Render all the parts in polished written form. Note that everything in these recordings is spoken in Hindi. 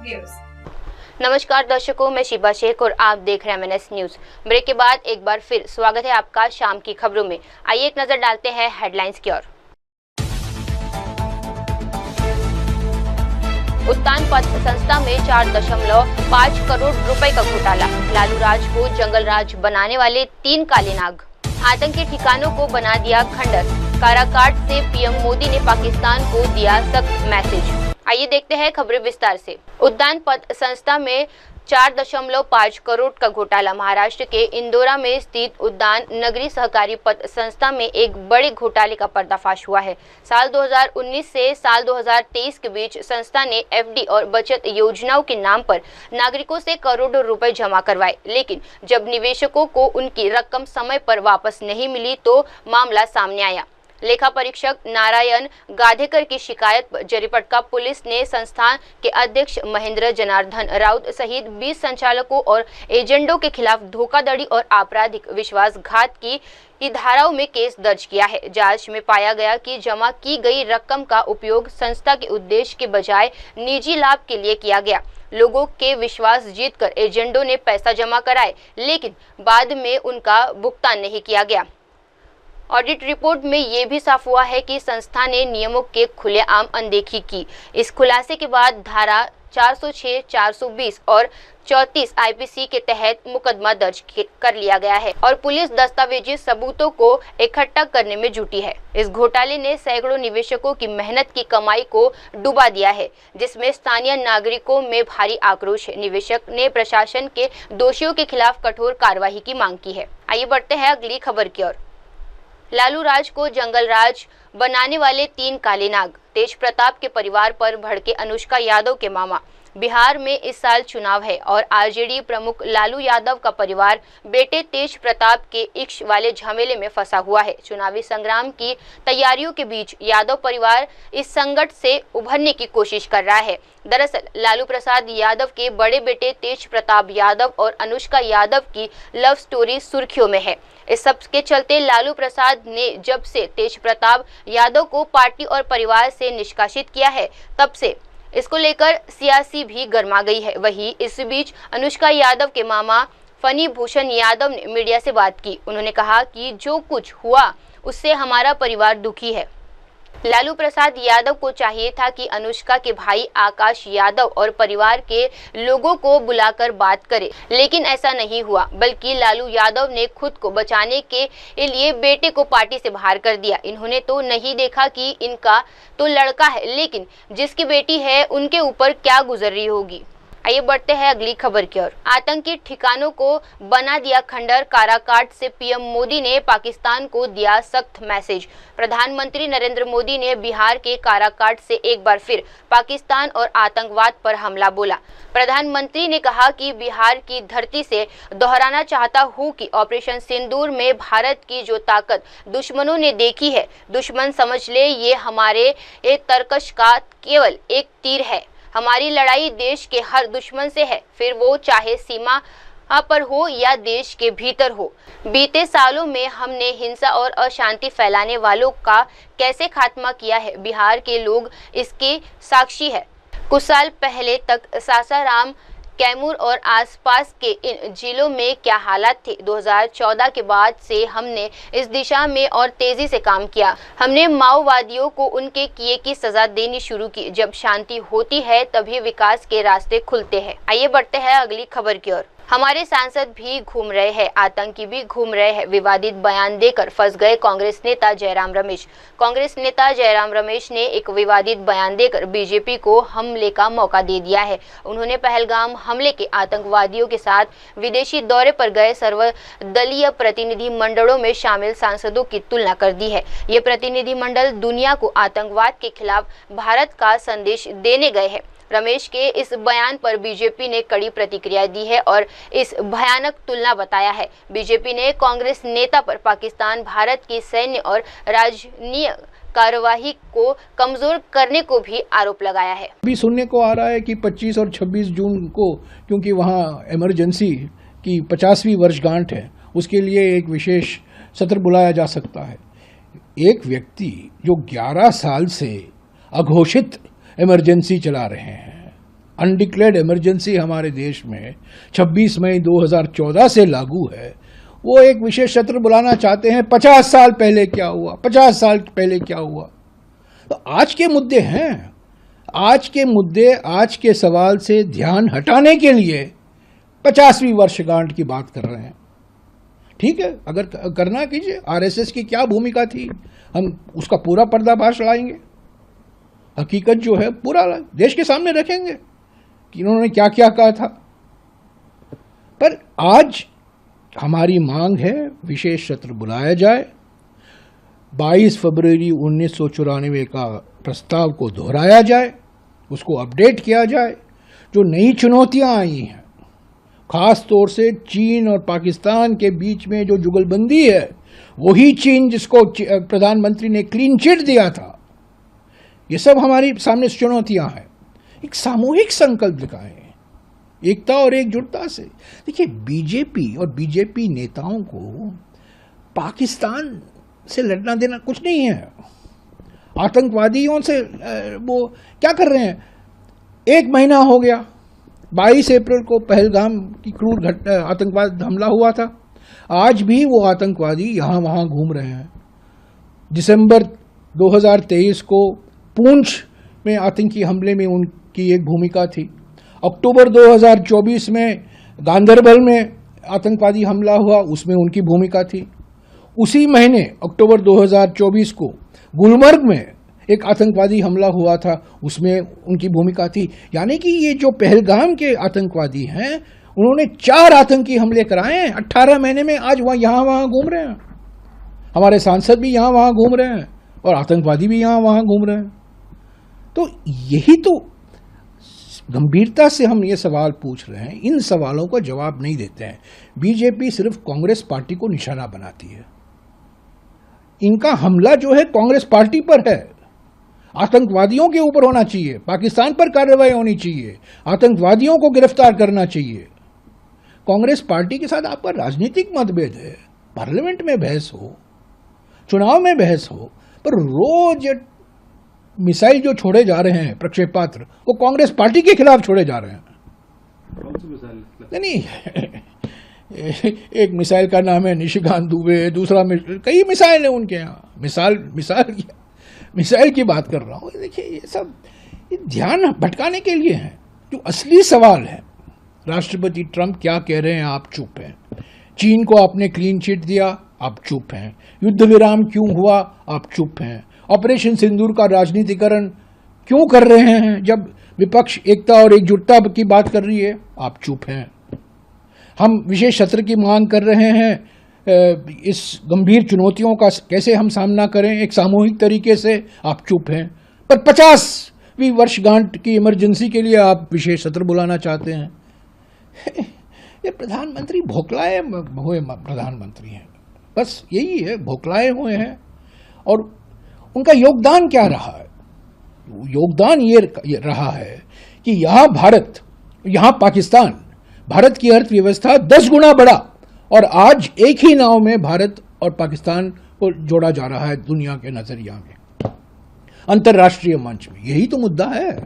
व्यूअर्स। नमस्कार दर्शकों, मैं शिबा शेख और आप देख रहे हैं MNS न्यूज। ब्रेक के बाद एक बार फिर स्वागत है आपका शाम की खबरों में। आइए एक नजर डालते हैं हेडलाइंस की ओर। उत्तान पथ संस्था में 4.5 करोड़ रुपए का घोटाला। लालू राज को जंगल राज बनाने वाले 3 काले नाग। आतंकी ठिकानों को बना दिया खंडर। काराकाट से पीएम मोदी ने पाकिस्तान को दिया सख्त मैसेज। आइए देखते हैं खबरें विस्तार से। उद्यान पथ संस्था में 4.5 करोड़ का घोटाला। महाराष्ट्र के इंदौरा में स्थित उद्यान नगरी सहकारी पथ संस्था में एक बड़े घोटाले का पर्दाफाश हुआ है। साल 2019 से साल 2023 के बीच संस्था ने एफडी और बचत योजनाओं के नाम पर नागरिकों से करोड़ों रुपए जमा करवाए, लेकिन जब निवेशकों को उनकी रकम समय पर वापस नहीं मिली तो मामला सामने आया। लेखा परीक्षक नारायण गाधेकर की शिकायत पर जरीपटका पुलिस ने संस्थान के अध्यक्ष महेंद्र जनार्दन राउत सहित 20 संचालकों और एजेंटों के खिलाफ धोखाधड़ी और आपराधिक विश्वासघात की धाराओं में केस दर्ज किया है। जांच में पाया गया कि जमा की गई रकम का उपयोग संस्था के उद्देश्य के बजाय निजी लाभ के लिए किया गया। लोगों के विश्वास जीतकर एजेंटों ने पैसा जमा कराए, लेकिन बाद में उनका भुगतान नहीं किया गया। ऑडिट रिपोर्ट में ये भी साफ हुआ है कि संस्था ने नियमों के खुलेआम अनदेखी की। इस खुलासे के बाद धारा 406, 420 और 34 आईपीसी के तहत मुकदमा दर्ज कर लिया गया है और पुलिस दस्तावेजी सबूतों को इकट्ठा करने में जुटी है। इस घोटाले ने सैकड़ों निवेशकों की मेहनत की कमाई को डुबा दिया है, जिसमें स्थानीय नागरिकों में भारी आक्रोश है। निवेशक ने प्रशासन के दोषियों के खिलाफ कठोर कार्रवाई की मांग की है। आइए बढ़ते हैं अगली खबर की ओर। लालू राज को जंगल राज बनाने वाले 3 काले नाग। तेज प्रताप के परिवार पर भड़के अनुष्का यादव के मामा। बिहार में इस साल चुनाव है और आरजेडी प्रमुख लालू यादव का परिवार बेटे तेज प्रताप के इश्क वाले झमेले में फंसा हुआ है। चुनावी संग्राम की तैयारियों के बीच यादव परिवार इस संकट से उभरने की कोशिश कर रहा है। दरअसल लालू प्रसाद यादव के बड़े बेटे तेज प्रताप यादव और अनुष्का यादव की लव स्टोरी सुर्खियों में है। इस सब के चलते लालू प्रसाद ने जब से तेज प्रताप यादव को पार्टी और परिवार से निष्कासित किया है, तब से इसको लेकर सियासी भी गर्मा गई है। वहीं इस बीच अनुष्का यादव के मामा फनी भूषण यादव ने मीडिया से बात की। उन्होंने कहा कि जो कुछ हुआ उससे हमारा परिवार दुखी है। लालू प्रसाद यादव को चाहिए था कि अनुष्का के भाई आकाश यादव और परिवार के लोगों को बुलाकर बात करे, लेकिन ऐसा नहीं हुआ, बल्कि लालू यादव ने खुद को बचाने के लिए बेटे को पार्टी से बाहर कर दिया। इन्होंने तो नहीं देखा कि इनका तो लड़का है, लेकिन जिसकी बेटी है उनके ऊपर क्या गुजर रही होगी। आइए बढ़ते हैं अगली खबर की ओर। आतंकी ठिकानों को बना दिया खंडर। काराकाट से पीएम मोदी ने पाकिस्तान को दिया सख्त मैसेज। प्रधानमंत्री नरेंद्र मोदी ने बिहार के काराकाट से एक बार फिर पाकिस्तान और आतंकवाद पर हमला बोला। प्रधानमंत्री ने कहा कि बिहार की धरती से दोहराना चाहता हूं कि ऑपरेशन सिंदूर में भारत की जो ताकत दुश्मनों ने देखी है, दुश्मन समझ ले ये हमारे तरकश का केवल एक तीर है। हमारी लड़ाई देश के हर दुश्मन से है, फिर वो चाहे सीमा पर हो या देश के भीतर हो। बीते सालों में हमने हिंसा और अशांति फैलाने वालों का कैसे खात्मा किया है, बिहार के लोग इसके साक्षी है। कुछ साल पहले तक सासाराम, कैमूर और आसपास के इन जिलों में क्या हालात थे। 2014 के बाद से हमने इस दिशा में और तेजी से काम किया। हमने माओवादियों को उनके किए की सजा देनी शुरू की। जब शांति होती है तभी विकास के रास्ते खुलते हैं। आइए बढ़ते हैं अगली खबर की ओर। हमारे सांसद भी घूम रहे हैं, आतंकी भी घूम रहे हैं। विवादित बयान देकर फंस गए कांग्रेस नेता जयराम रमेश। कांग्रेस नेता जयराम रमेश ने एक विवादित बयान देकर बीजेपी को हमले का मौका दे दिया है। उन्होंने पहलगाम हमले के आतंकवादियों के साथ विदेशी दौरे पर गए सर्वदलीय प्रतिनिधि मंडलों में शामिल सांसदों की तुलना कर दी है। ये प्रतिनिधि मंडल दुनिया को आतंकवाद के खिलाफ भारत का संदेश देने गए हैं। रमेश के इस बयान पर बीजेपी ने कड़ी प्रतिक्रिया दी है और इस भयानक तुलना बताया है। बीजेपी ने कांग्रेस नेता पर पाकिस्तान भारत की सैन्य और राजनीतिक कार्यवाही को कमजोर करने को भी आरोप लगाया है। अभी सुनने को आ रहा है कि 25 और 26 जून को, क्योंकि वहाँ इमरजेंसी की 50वीं वर्षगांठ है, उसके लिए एक विशेष सत्र बुलाया जा सकता है। एक व्यक्ति जो 11 साल से अघोषित इमरजेंसी चला रहे हैं, अनडिक्लेयर्ड इमरजेंसी हमारे देश में 26 मई 2014 से लागू है, वो एक विशेष सत्र बुलाना चाहते हैं 50 साल पहले क्या हुआ, 50 साल पहले क्या हुआ। तो आज के मुद्दे हैं, आज के मुद्दे, आज के सवाल से ध्यान हटाने के लिए 50वीं वर्षगांठ की बात कर रहे हैं। ठीक है, अगर करना कीजिए। आरएसएस की क्या भूमिका थी, हम उसका पूरा पर्दाफाश लाएंगे, हकीकत जो है पूरा देश के सामने रखेंगे कि इन्होंने क्या क्या कहा था। पर आज हमारी मांग है विशेष सत्र बुलाया जाए, 22 फरवरी 1994 का प्रस्ताव को दोहराया जाए, उसको अपडेट किया जाए। जो नई चुनौतियां आई हैं, खास तौर से चीन और पाकिस्तान के बीच में जो जुगलबंदी है, वही चीन जिसको प्रधानमंत्री ने क्लीन चिट दिया था, ये सब हमारी सामने चुनौतियां हैं। एक सामूहिक संकल्प दिखाएं, एकता और एकजुटता से। देखिए, बीजेपी और बीजेपी नेताओं को पाकिस्तान से लड़ना देना कुछ नहीं है। आतंकवादियों से वो क्या कर रहे हैं, 1 महीना हो गया, 22 अप्रैल को पहलगाम की क्रूर आतंकवाद हमला हुआ था। आज भी वो आतंकवादी यहाँ वहाँ घूम रहे हैं। दिसंबर 2023 को पुंछ में आतंकी हमले में उनकी एक भूमिका थी। अक्टूबर 2024 में गांदरबल में आतंकवादी हमला हुआ, उसमें उनकी भूमिका थी। उसी महीने अक्टूबर 2024 को गुलमर्ग में एक आतंकवादी हमला हुआ था, उसमें उनकी भूमिका थी। यानी कि ये जो पहलगाम के आतंकवादी हैं, उन्होंने 4 आतंकी हमले कराए हैं 18 महीने में। आज वहाँ यहाँ वहाँ घूम रहे हैं, हमारे सांसद भी यहाँ वहाँ घूम रहे हैं और आतंकवादी भी यहाँ वहाँ घूम रहे हैं। तो यही तो गंभीरता से हम ये सवाल पूछ रहे हैं, इन सवालों का जवाब नहीं देते हैं। बीजेपी सिर्फ कांग्रेस पार्टी को निशाना बनाती है। इनका हमला जो है कांग्रेस पार्टी पर है, आतंकवादियों के ऊपर होना चाहिए, पाकिस्तान पर कार्रवाई होनी चाहिए, आतंकवादियों को गिरफ्तार करना चाहिए। कांग्रेस पार्टी के साथ आपका राजनीतिक मतभेद है, पार्लियामेंट में बहस हो, चुनाव में बहस हो, पर रोज मिसाइल जो छोड़े जा रहे हैं, प्रक्षेपास्त्र, वो कांग्रेस पार्टी के खिलाफ छोड़े जा रहे हैं। कौन सी मिसाइल? नहीं, एक मिसाइल का नाम है निशिकांत दुबे, दूसरा कई मिसाइल है उनके यहाँ। मिसाइल की बात कर रहा हूँ। देखिए, ये सब ध्यान भटकाने के लिए है। जो असली सवाल है, राष्ट्रपति ट्रंप क्या कह रहे हैं, आप चुप हैं। चीन को आपने क्लीन चिट दिया, आप चुप हैं। युद्ध विराम क्यों हुआ, आप चुप हैं। ऑपरेशन सिंदूर का राजनीतिकरण क्यों कर रहे हैं, जब विपक्ष एकता और एकजुटता की बात कर रही है, आप चुप हैं। हम विशेष सत्र की मांग कर रहे हैं, इस गंभीर चुनौतियों का कैसे हम सामना करें एक सामूहिक तरीके से, आप चुप हैं। पर 50वीं वर्षगांठ की इमरजेंसी के लिए आप विशेष सत्र बुलाना चाहते हैं। ये प्रधानमंत्री भोकलाए हुए प्रधानमंत्री हैं, बस यही है, भोकलाए हुए हैं। और उनका योगदान क्या रहा है? योगदान ये रहा है कि यहाँ भारत, यहाँ पाकिस्तान, भारत की अर्थव्यवस्था 10 गुना बढ़ा और आज एक ही नाव में भारत और पाकिस्तान को जोड़ा जा रहा है दुनिया के नजरिया में, अंतर्राष्ट्रीय मंच में। यही तो मुद्दा है,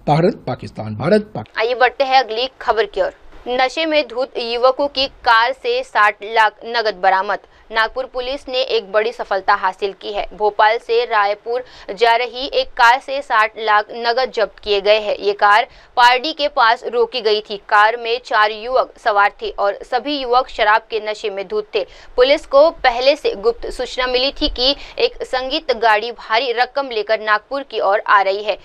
भारत पाकिस्तान, भारत पाकिस्तान। आइए बढ़ते हैं अगली खबर की ओर। नशे में धुत युवकों की कार से 60 लाख नगद बरामद। नागपुर पुलिस ने एक बड़ी सफलता हासिल की है। भोपाल से रायपुर जा रही एक कार से 60 लाख नगद जब्त किए गए हैं। ये कार पारडी के पास रोकी गई थी। कार में 4 युवक सवार थे और सभी युवक शराब के नशे में धुत थे। पुलिस को पहले से गुप्त सूचना मिली थी कि एक संगीत गाड़ी भारी रकम लेकर नागपुर की ओर आ रही है।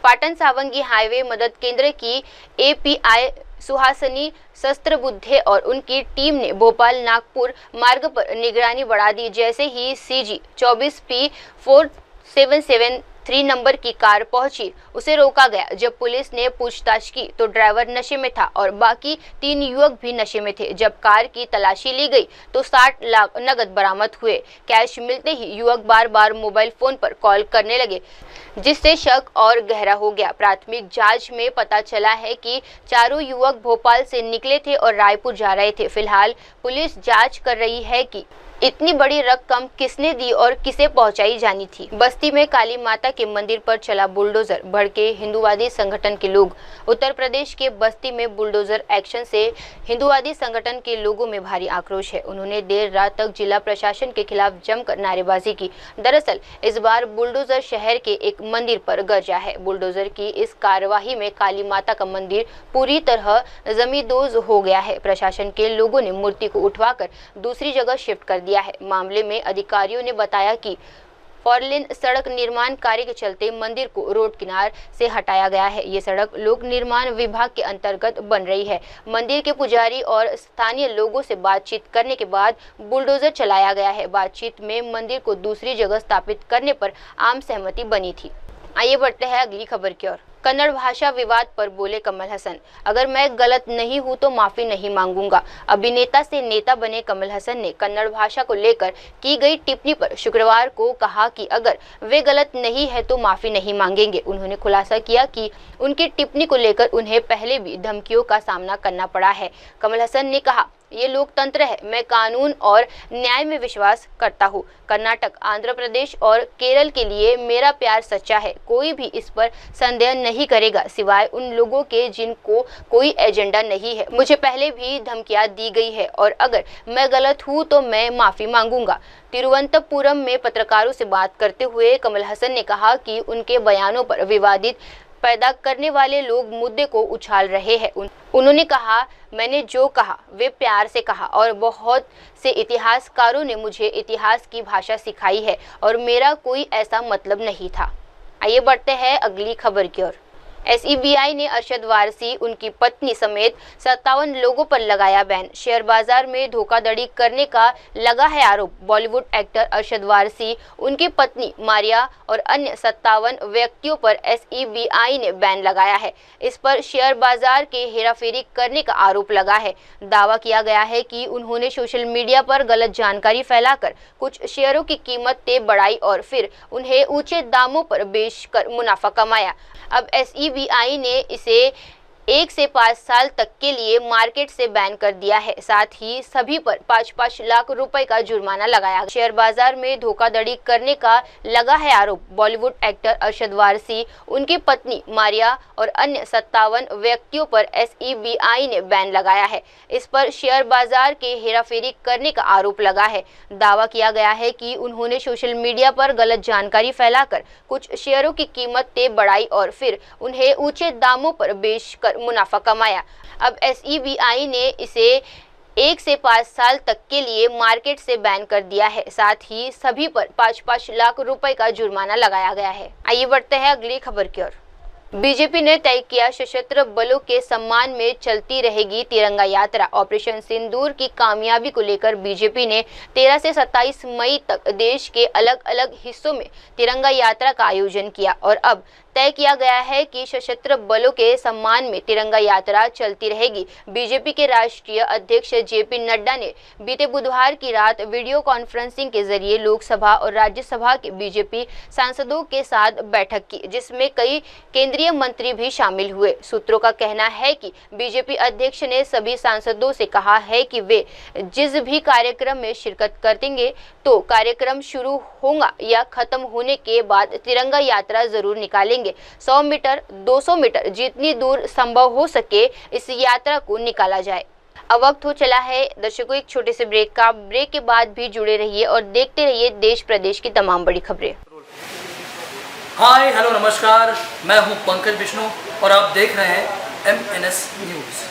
पाटन सावंगी हाईवे मदद केंद्र की एपीआई सुहासनी शस्त्रबुद्धे और उनकी टीम ने भोपाल नागपुर मार्ग पर निगरानी बढ़ा दी। जैसे ही CG 24P4773 नंबर की कार पहुंची, उसे रोका गया। जब पुलिस ने पूछताछ की तो ड्राइवर नशे में था और बाकी 3 युवक भी नशे में थे। जब कार की तलाशी ली गई तो 60 लाख नगद बरामद हुए। कैश मिलते ही युवक बार बार मोबाइल फोन पर कॉल करने लगे, जिससे शक और गहरा हो गया। प्राथमिक जांच में पता चला है कि चारों युवक भोपाल से निकले थे और रायपुर जा रहे थे। फिलहाल पुलिस जांच कर रही है कि इतनी बड़ी रकम किसने दी और किसे पहुंचाई जानी थी। बस्ती में काली माता के मंदिर पर चला बुलडोजर, भड़के हिंदूवादी संगठन के लोग। उत्तर प्रदेश के बस्ती में बुलडोजर एक्शन से हिंदूवादी संगठन के लोगों में भारी आक्रोश है। उन्होंने देर रात तक जिला प्रशासन के खिलाफ जमकर नारेबाजी की। दरअसल इस बार बुलडोजर शहर के एक मंदिर पर गरजा है। बुलडोजर की इस कार्यवाही में काली माता का मंदिर पूरी तरह जमींदोज हो गया है। प्रशासन के लोगों ने मूर्ति को उठवाकर दूसरी जगह शिफ्ट कर दिया है। मामले में अधिकारियों ने बताया कि फोरलेन सड़क निर्माण कार्य के चलते मंदिर को रोड किनार से हटाया गया है। ये सड़क लोक निर्माण विभाग के अंतर्गत बन रही है। मंदिर के पुजारी और स्थानीय लोगों से बातचीत करने के बाद बुलडोजर चलाया गया है। बातचीत में मंदिर को दूसरी जगह स्थापित करने पर आम सहमति बनी थी। आइए बढ़ते हैं अगली खबर की ओर। कन्नड़ भाषा विवाद पर बोले कमल हसन, अगर मैं गलत नहीं हूं तो माफी नहीं मांगूंगा। अभिनेता से नेता बने कमल हसन ने कन्नड़ भाषा को लेकर की गई टिप्पणी पर शुक्रवार को कहा कि अगर वे गलत नहीं है तो माफी नहीं मांगेंगे। उन्होंने खुलासा किया कि उनकी टिप्पणी को लेकर उन्हें पहले भी धमकियों का सामना करना पड़ा है। कमल हसन ने कहा, ये लोकतंत्र है, मैं कानून और न्याय में विश्वास करता हूँ। कर्नाटक, आंध्र प्रदेश और केरल के लिए मेरा प्यार सच्चा है। कोई भी इस पर संदेह नहीं करेगा सिवाय उन लोगों के जिनको कोई एजेंडा नहीं है। मुझे पहले भी धमकियां दी गई है और अगर मैं गलत हूँ तो मैं माफी मांगूंगा। तिरुवनंतपुरम में पत्रकारों से बात करते हुए कमल हसन ने कहा कि उनके बयानों पर विवादित पैदा करने वाले लोग मुद्दे को उछाल रहे हैं। उन्होंने कहा, मैंने जो कहा वे प्यार से कहा और बहुत से इतिहासकारों ने मुझे इतिहास की भाषा सिखाई है और मेरा कोई ऐसा मतलब नहीं था। आइए बढ़ते हैं अगली खबर की ओर। SEBI ने अरशद वारसी, उनकी पत्नी समेत 57 लोगों पर लगाया बैन। शेयर बाजार में धोखाधड़ी करने का लगा है आरोप। बॉलीवुड एक्टर अरशद वारसी, उनकी पत्नी मारिया और अन्य 57 व्यक्तियों पर SEBI ने बैन लगाया है। इस पर शेयर बाजार के हेराफेरी करने का आरोप लगा है। दावा किया गया है कि उन्होंने सोशल मीडिया पर गलत जानकारी फैलाकर कुछ शेयरों की कीमतें बढ़ाई और फिर उन्हें ऊंचे दामों पर बेचकर मुनाफा कमाया। अब SEBI ने इसे 1 से 5 साल तक के लिए मार्केट से बैन कर दिया है। साथ ही सभी पर 5-5 लाख रुपए का जुर्माना लगाया। शेयर बाजार में धोखाधड़ी करने का लगा है आरोप। बॉलीवुड एक्टर अरशद वारसी, उनकी पत्नी मारिया और अन्य 57 व्यक्तियों पर SEBI ने बैन लगाया है। इस पर शेयर बाजार के हेराफेरी करने का आरोप लगा है। दावा किया गया है कि उन्होंने सोशल मीडिया पर गलत जानकारी फैलाकर कुछ शेयरों की कीमतें बढ़ाई और फिर उन्हें ऊंचे दामों पर बेचकर मुनाफा कमाया। अब SEBI ने इसे 1 से 5 साल तक के लिए मार्केट से बैन कर दिया है। साथ ही सभी पर 5-5 लाख रुपए का जुर्माना लगाया गया है। आइए बढ़ते हैं अगली खबर की ओर। बीजेपी ने तय किया, सशस्त्र बलों के सम्मान में चलती रहेगी तिरंगा यात्रा। ऑपरेशन सिंदूर की कामयाबी को लेकर बीजेपी ने 13 से 27 मई तक देश के अलग अलग हिस्सों में तिरंगा यात्रा का आयोजन किया और अब तय किया गया है कि सशस्त्र बलों के सम्मान में तिरंगा यात्रा चलती रहेगी। बीजेपी के राष्ट्रीय अध्यक्ष JP नड्डा ने बीते बुधवार की रात वीडियो कॉन्फ्रेंसिंग के जरिए लोकसभा और राज्यसभा के बीजेपी सांसदों के साथ बैठक की, जिसमें कई केंद्रीय मंत्री भी शामिल हुए। सूत्रों का कहना है कि बीजेपी अध्यक्ष ने सभी सांसदों से कहा है कि वे जिस भी कार्यक्रम में शिरकत करेंगे तो कार्यक्रम शुरू होगा या खत्म होने के बाद तिरंगा यात्रा जरूर निकालेंगे। 100 मीटर, 200 मीटर, जितनी दूर संभव हो सके इस यात्रा को निकाला जाए। अब वक्त हो चला है दर्शकों एक छोटे से ब्रेक का। ब्रेक के बाद भी जुड़े रहिए और देखते रहिए देश प्रदेश की तमाम बड़ी खबरें। हाय हेलो नमस्कार, मैं हूं पंकज विष्णु और आप देख रहे हैं MNS न्यूज।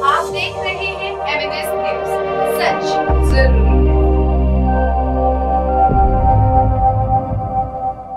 आप देख रहे हैं MNS न्यूज, सच